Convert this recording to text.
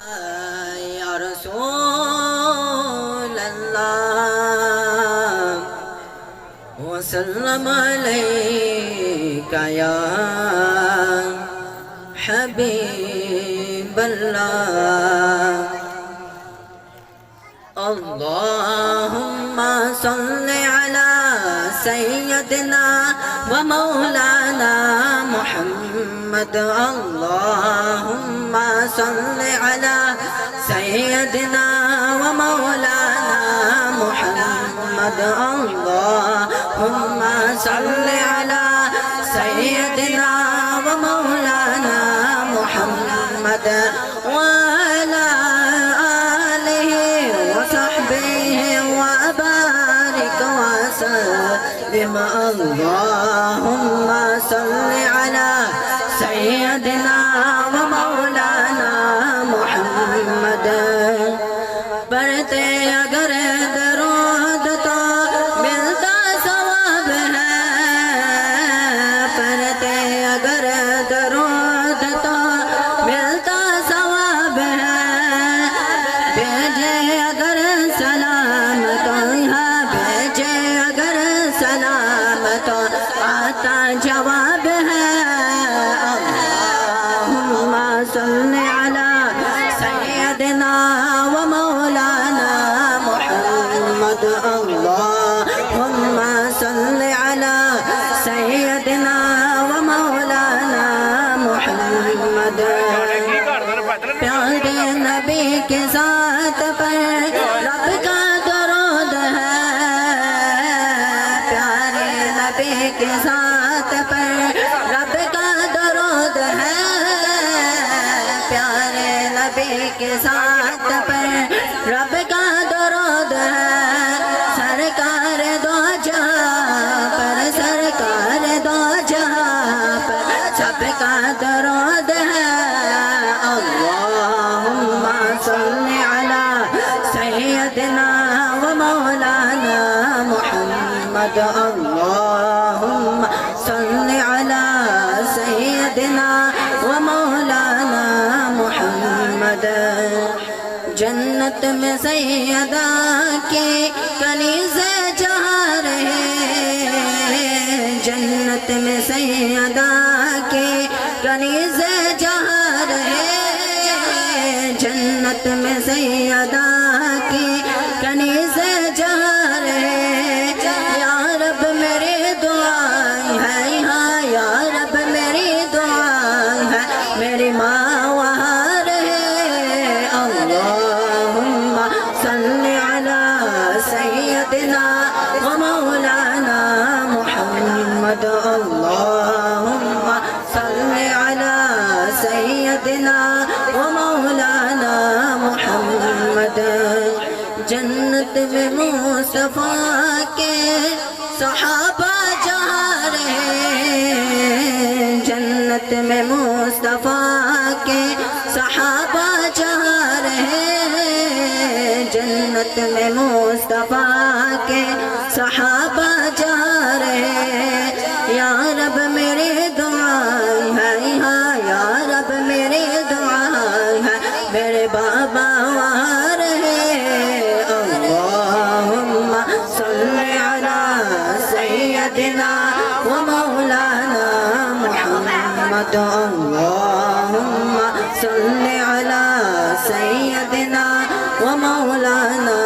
یا رسول اللہ وسلم علیکہ یا حبیب اللہ اللہم صلی علی سیدنا و مولانا محمد اللہم صلی علی سیدنا و مولانا محمد اللہم صلی علی سیدنا و مولانا محمد وعلی آلہ وصحبہ وبارک وسلم اللہم صلی علی سیدنا و مولانا محمد پڑھتے اگر درود تو ملتا ثواب ہے پڑھتے اگر درود تو ملتا ثواب ہے بھیجے اگر سلام تو یہاں بھیجے اگر سلام تو آتا جواب ہے اللہم صلی علی سیدنا و مولانا محمد اللہم صلی علی سیدنا و مولانا محمد پیارے نبی کے ذات پر رب کا درود ہے پیارے نبی کے ذات پر رب کا درود ہے پیارے نبی کے ذات پر رب کا درود ہے سرکار دو جہاں پر سرکار دو جہاں پر سب کا درود ہے اللہم صلی علی سیدنا و مولانا محمد اللہم صلی علی سیدنا و مولانا محمد جنت میں سیدہ کے کنیزے جہاں رہے جنت میں سیدہ کے کنیزے جہاں رہے جنت میں سیدہ کی کنیزے جہاں رہے یا رب میری دعائیں ہے یہاں یا رب میری دعائیں ہے میری ماں وہاں رہے اللہم صلی علی سیدنا و مولانا محمد اللہم صلی علی سیدنا و مولانا محمد جنت میں مصطفیٰ کے صحابہ جہاں رہے جنت میں مصطفیٰ کے صحابہ جہاں رہے جنت میں مصطفیٰ کے صحابہ جہاں رہے یا رب میری دعائیں ہے یہاں یا رب میری دعائیں ہے میرے بابا وہاں رہے اللہم صلی علی سیدنا و مولانا محمد اللہم صلی علی سیدنا و مولانا